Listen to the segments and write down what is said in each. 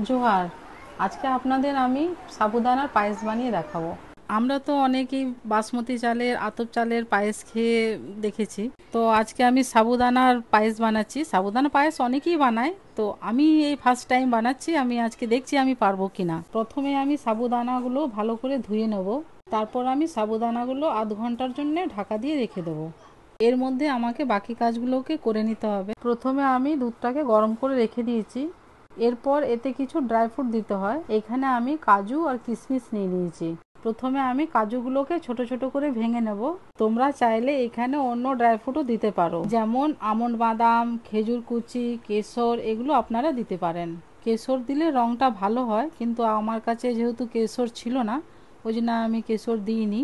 জোহার। আজকে আপনাদের আমি সাবুদানার পায়েস বানিয়ে দেখাবো। আমরা তো অনেকেই বাসমতি চালের আতপ চালের পায়েস খেয়ে দেখেছি, তো আজকে আমি সাবুদানার পায়েস বানাচ্ছি। সাবুদানা পায়েস অনেকেই বানায়, তো আমি এই ফার্স্ট টাইম বানাচ্ছি। আমি আজকে দেখছি আমি পারবো কিনা। প্রথমে আমি সাবুদানাগুলো ভালো করে ধুয়ে নেব। তারপর আমি সাবুদানাগুলো আধ ঘন্টার জন্য ঢাকা দিয়ে রেখে দেবো। এর মধ্যে আমাকে বাকি কাজগুলোকে করে নিতে হবে। প্রথমে আমি দুধটাকে গরম করে রেখে দিয়েছি। এরপর এতে কিছু ড্রাই ফ্রুট দিতে হয়। এখানে আমি কাজু আর কিশমিশ নিয়ে নিয়েছি। প্রথমে আমি কাজুগুলোকে ছোট ছোট করে ভেঙে নেব। তোমরা চাইলে এখানে অন্য ড্রাই ফ্রুটও দিতে পারো, যেমন আমন্ড, বাদাম, খেজুর কুচি, কেশর, এগুলো আপনারা দিতে পারেন। কেশর দিলে রঙটা ভালো হয়, কিন্তু আমার কাছে যেহেতু কেশর ছিল না, ওই জন্য আমি কেশর দিইনি।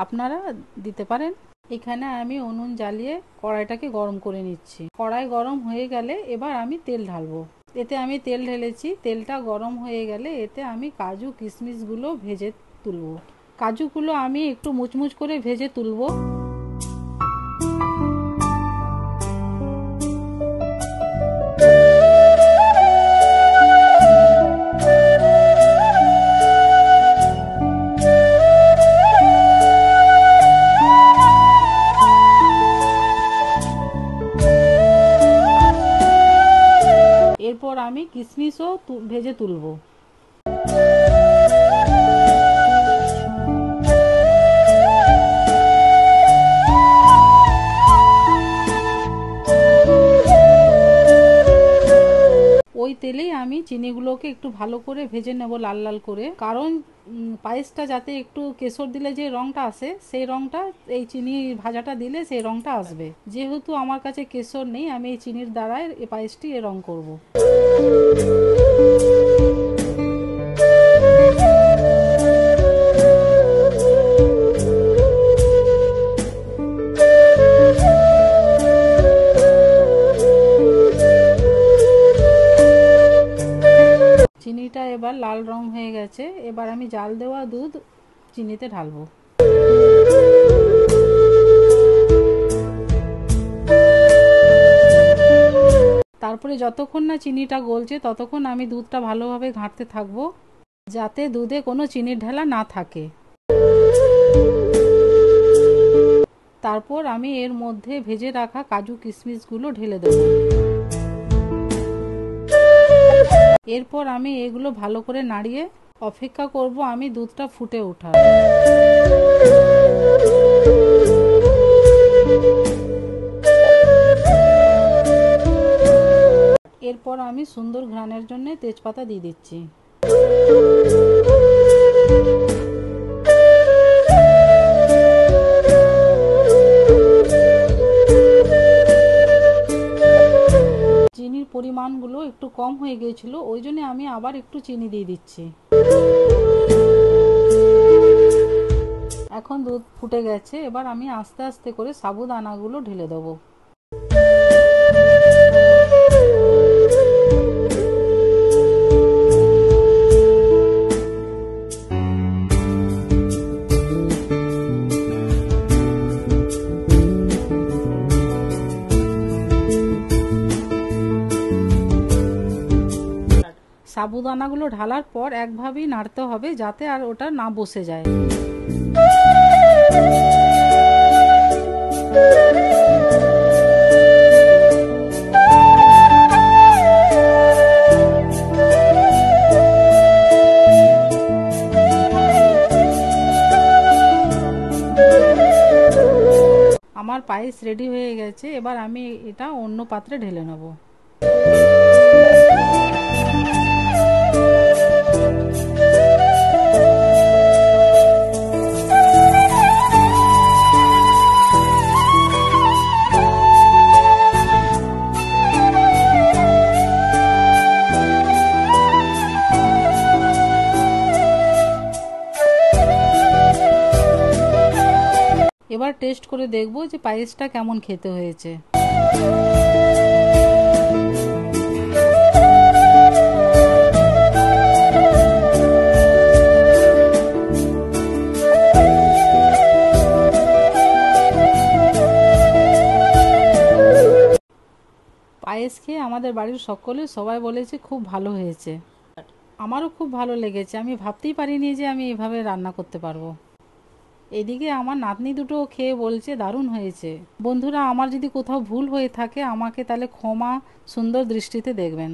আপনারা দিতে পারেন। এখানে আমি উনুন জ্বালিয়ে কড়াইটাকে গরম করে নিচ্ছি। কড়াই গরম হয়ে গেলে এবার আমি তেল ঢালবো। এতে আমি তেল ঢেলেছি। তেলটা গরম হয়ে গেলে এতে আমি কাজু কিশমিশগুলো ভেজে তুলবো। কাজুগুলো আমি একটু মুচমুচ করে ভেজে তুলবো। এরপর আমি কিশমিশও ভেজে তুলবো। ওই তেলেই আমি চিনিগুলোকে একটু ভালো করে ভেজে নেব, লাল লাল করে। কারণ পায়েসটা যাতে একটু কেশর দিলে যে রঙটা আসে, সেই রঙটা এই চিনি ভাজাটা দিলে সেই রঙটা আসবে। যেহেতু আমার কাছে কেশর নেই, আমি এই চিনির দ্বারাই এই পায়েসটি এ রং করব। চিনিটা এবার লাল রং হয়ে গেছে। এবার আমি জাল দেওয়া দুধ চিনিতে ঢালবো। তারপরে যতক্ষণ না চিনিটা গলছে ততক্ষণ আমি দুধটা ভালোভাবে ঘাঁটতে থাকবো, যাতে দুধে কোনো চিনির ঢেলা না থাকে। তারপর আমি এর মধ্যে ভেজে রাখা কাজু কিশমিশগুলো ঢেলে দেবো। এরপর আমি এগুলো ভালো করে নাড়িয়ে অপেক্ষা করব আমি দুধটা ফুটে ওঠার। এরপর আমি সুন্দর ঘ্রাণের জন্য তেজপাতা দিয়ে দিচ্ছি। চিনির পরিমাণগুলো একটু কম হয়ে গিয়েছিল, ওই জন্য আমি আবার একটু চিনি দিয়ে দিচ্ছি। এখন দুধ ফুটে গেছে। এবার আমি আস্তে আস্তে করে সাবুদানাগুলো ঢেলে দেবো। সাবুদানাগুলো ঢালার পর একভাবেই নাড়তে হবে, যাতে আর ওটা না বসে যায়। আমার পায়েস রেডি হয়ে গেছে। এবার আমি এটা অন্য পাত্রে ঢেলে নেব। এবার টেস্ট করে দেখব যে পায়েসটা কেমন খেতে হয়েছে। পায়েস খেয়ে আমাদের বাড়ির সকলে সবাই বলেছে খুব ভালো হয়েছে। আমারও খুব ভালো লেগেছে, আমি ভাবতেই পারিনি যে আমি এভাবে রান্না করতে পারবো। এদিকে আমার নাতনি দুটো খেয়ে বলছে দারুণ হয়েছে। বন্ধুরা, আমার যদি কোথাও ভুল হয়ে থাকে আমাকে তাহলে ক্ষমা সুন্দর দৃষ্টিতে দেখবেন।